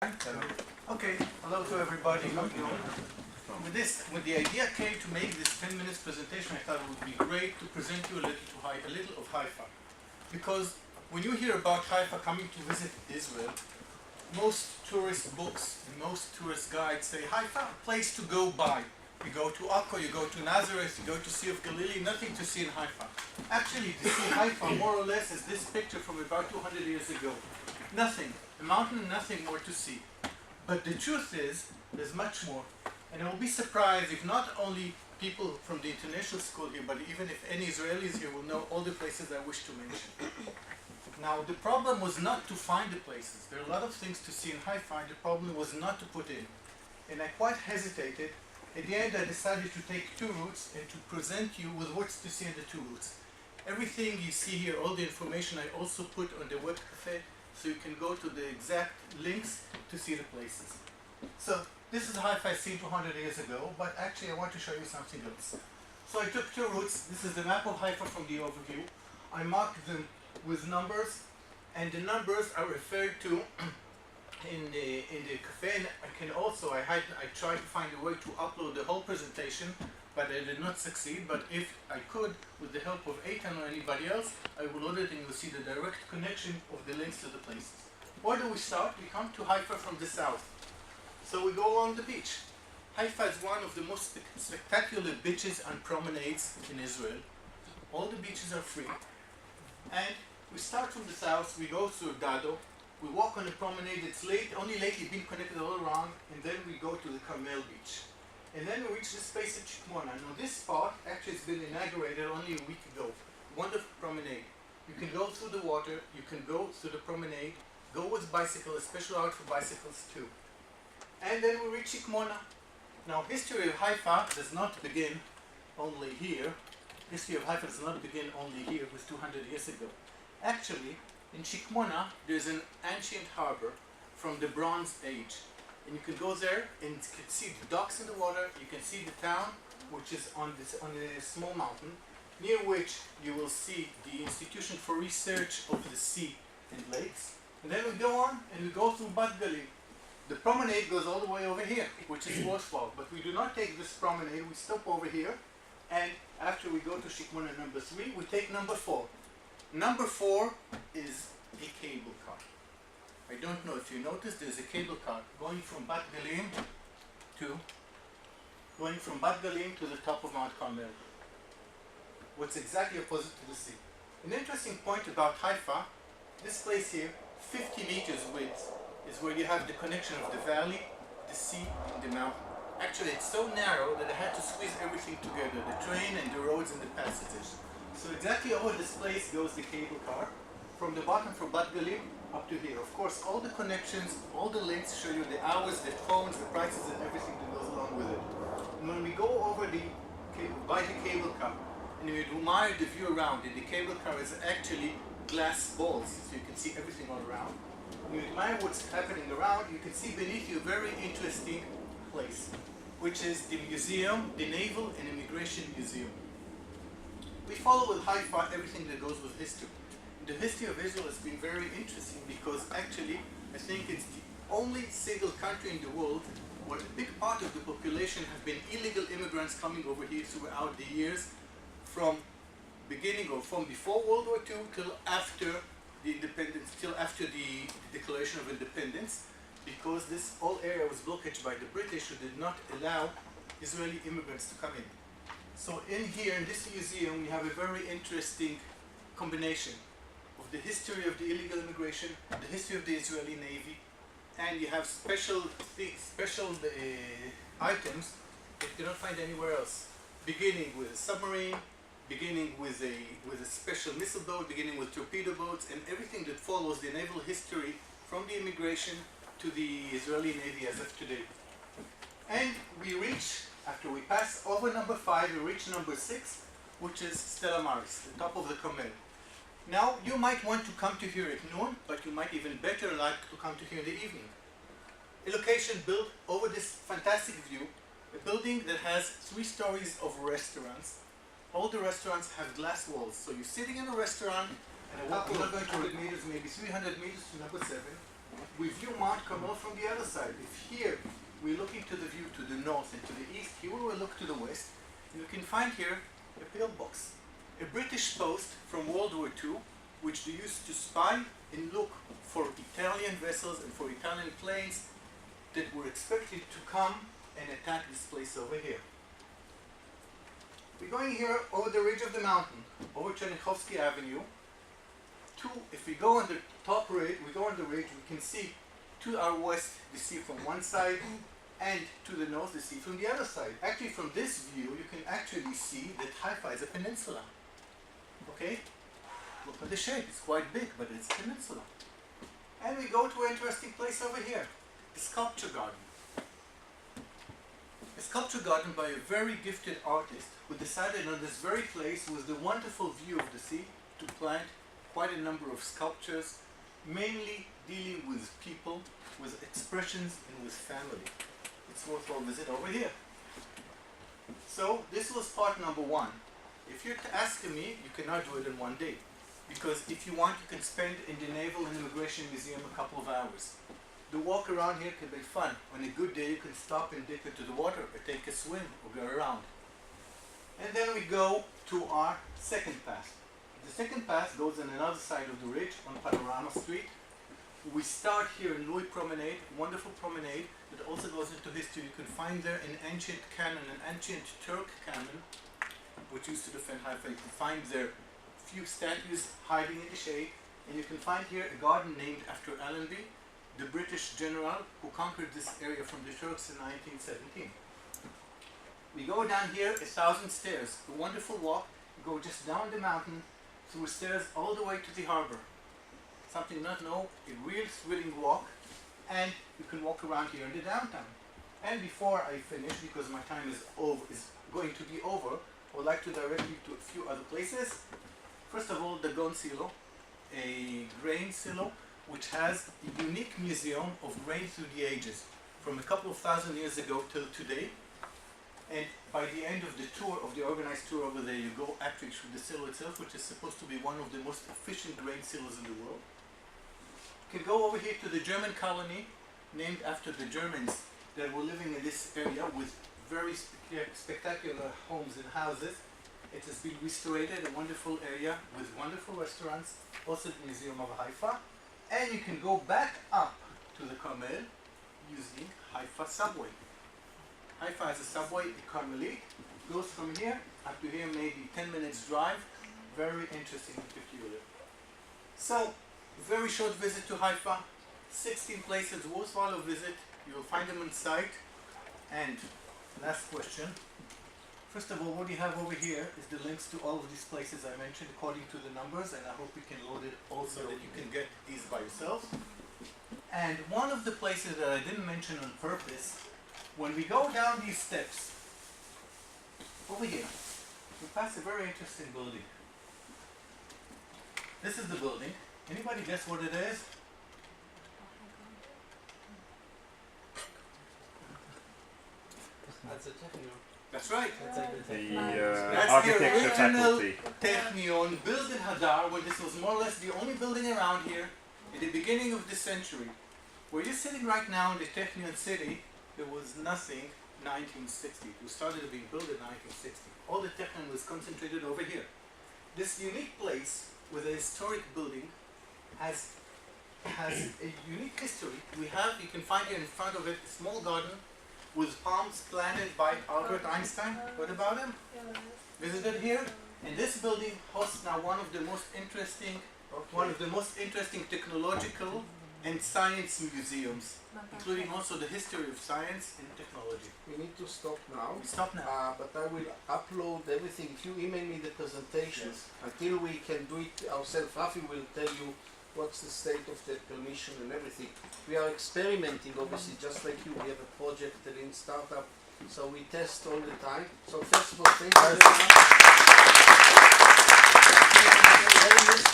Okay, hello to everybody. When the idea came to make this 10 minutes presentation, I thought it would be great to present you a little of Haifa. Because when you hear about Haifa coming to visit Israel, most tourist books and most tourist guides say Haifa, a place to go by. You go to Akko, you go to Nazareth, you go to Sea of Galilee, nothing to see in Haifa. Actually, to see Haifa more or less is this picture from about 200 years ago. Nothing. A mountain, nothing more to see. But the truth is, there's much more. And I will be surprised if not only people from the international school here, but even if any Israelis here will know all the places I wish to mention. Now, the problem was not to find the places. There are a lot of things to see in Haifa, and the problem was not to put in. And I quite hesitated. At the end, I decided to take two routes and to present you with what's to see in the two routes. Everything you see here, all the information I also put on the web cafe, so you can go to the exact links to see the places. So this is Haifa seen 200 years ago, but actually I want to show you something else. So I took two routes. This is the map of Haifa from the overview. I marked them with numbers, and the numbers are referred to in the cafe. And I tried to find a way to upload the whole presentation, but I did not succeed. But if I could, with the help of Eitan or anybody else, I will load it and you'll see the direct connection of the links to the places. Where do we start? We come to Haifa from the south. So we go along the beach. Haifa is one of the most spectacular beaches and promenades in Israel. All the beaches are free. And we start from the south, we go through Dado, we walk on a promenade that's only lately been connected all around, and then we go to the Carmel beach. And then we reach this place at Shikmona. Now this spot actually has been inaugurated only a week ago. Wonderful promenade. You can go through the water, you can go through the promenade, go with bicycles, a special route for bicycles too. And then we reach Shikmona. Now history of Haifa does not begin only here. History of Haifa does not begin only here, it was 200 years ago. Actually, in Shikmona, there's an ancient harbor from the Bronze Age. And you can go there and you can see the docks in the water, you can see the town, which is on a small mountain, near which you will see the Institution for Research of the Sea and Lakes. And then we go on and we go through Bat Galim. The promenade goes all the way over here, which is waterfall. But we do not take this promenade, we stop over here. And after we go to Shikmona number 3, we take number 4. Number 4 is a cable car. I don't know if you noticed, there's a cable car going from Bat Galim to the top of Mount Carmel. What's exactly opposite to the sea. An interesting point about Haifa, this place here, 50 meters width, is where you have the connection of the valley, the sea, and the mountain. Actually, it's so narrow that I had to squeeze everything together, the train and the roads and the passages. So exactly over this place goes the cable car, from the bottom from Bat Galim up to here. Of course, all the connections, all the links show you the hours, the phones, the prices, and everything that goes along with it. And when we go over by the cable car, and we admire the view around it, the cable car is actually glass balls, so you can see everything all around. When you admire what's happening around, you can see beneath you a very interesting place, which is the museum, the Naval and Immigration Museum. We follow with Haifa everything that goes with history. The history of Israel has been very interesting because actually I think it's the only single country in the world where a big part of the population have been illegal immigrants coming over here throughout the years, from beginning or from before World War II till after the independence, till after the Declaration of Independence, because this whole area was blockaded by the British, who did not allow Israeli immigrants to come in. So in here, in this museum, we have a very interesting combination of the history of the illegal immigration, the history of the Israeli Navy, and you have special items that you cannot find anywhere else. Beginning with a submarine, beginning with a special missile boat, beginning with torpedo boats, and everything that follows the naval history from the immigration to the Israeli Navy as of today. And we reach, after we pass over number 5, we reach number 6, which is Stella Maris, the top of the Carmel. Now, you might want to come to here at noon, but you might even better like to come to here in the evening. A location built over this fantastic view, a building that has 3 stories of restaurants. All the restaurants have glass walls, so you're sitting in a restaurant, and I'm not going to read meters, maybe 300 meters to number 7. we view Mount Carmel from the other side. If here we're looking to the view to the north and to the east, here we will look to the west, and you can find here a pillbox, a British post from World War II, which they used to spy and look for Italian vessels and for Italian planes that were expected to come and attack this place over here. We're going here over the ridge of the mountain, over Chernichovsky Avenue. If we go on the top ridge, we go on the ridge, we can see to our west the sea from one side, and to the north the sea from the other side. Actually, from this view, you can actually see that Haifa is a peninsula. Okay? Look at the shape, it's quite big, but it's a peninsula. And we go to an interesting place over here, the sculpture garden. A sculpture garden by a very gifted artist who decided on this very place with the wonderful view of the sea to plant quite a number of sculptures, mainly dealing with people, with expressions, and with family. It's worthwhile visit over here. So this was part number one. If you're asking me, you cannot do it in one day. Because if you want, you can spend in the Naval and Immigration Museum a couple of hours. The walk around here can be fun. On a good day, you can stop and dip into the water, or take a swim, or go around. And then we go to our second pass. The second pass goes on another side of the ridge, on Panorama Street. We start here in Louis Promenade, wonderful promenade that also goes into history. You can find there an ancient cannon, an ancient Turk cannon, which used to defend Haifa. You can find there few statues hiding in the shade, and you can find here a garden named after Allenby, the British general who conquered this area from the Turks in 1917. We go down here 1,000 stairs, a wonderful walk. You go just down the mountain through stairs all the way to the harbor. Something not know, a real thrilling walk, and you can walk around here in the downtown. And before I finish, because my time is going to be over, I would like to direct you to a few other places. First of all, the Gon Silo, a grain silo which has a unique museum of grain through the ages, from a couple of thousand years ago till today. And by the end of the tour, of the organized tour over there, you go actually through the silo itself, which is supposed to be one of the most efficient grain silos in the world. You can go over here to the German colony, named after the Germans that were living in this area, with very spectacular homes and houses. It has been restored, a wonderful area with wonderful restaurants, also the Museum of Haifa. And you can go back up to the Carmel using Haifa subway. Haifa has a subway, the Carmelite, goes from here up to here, maybe 10 minutes drive. Very interesting and peculiar. So, very short visit to Haifa, 16 places worthwhile a visit. You will find them on site. And last question. First of all, what you have over here is the links to all of these places I mentioned according to the numbers, and I hope we can load it also that you can get these by yourself. And one of the places that I didn't mention on purpose, when we go down these steps, over here, we pass a very interesting building. This is the building. Anybody guess what it is? That's a techno. That's right. The architecture faculty. Technion, built in Hadar, when this was more or less the only building around here at the beginning of this century. Where you're sitting right now in the Technion city, there was nothing 1960. It started being built in 1960. All the Technion was concentrated over here. This unique place with a historic building has a unique history. You can find here in front of it a small garden with palms planted by Albert Einstein. What about him? Visited here? And this building hosts now one of the most interesting technological and science museums, including also the history of science and technology. We need to stop now. We stop now. But I will upload everything. If you email me the presentation, Yes. until we can do it ourselves, Rafi will tell you what's the state of the permission and everything. We are experimenting, obviously, just like you. We have a project, a lean startup, so we test all the time. So first of all, thank you very much.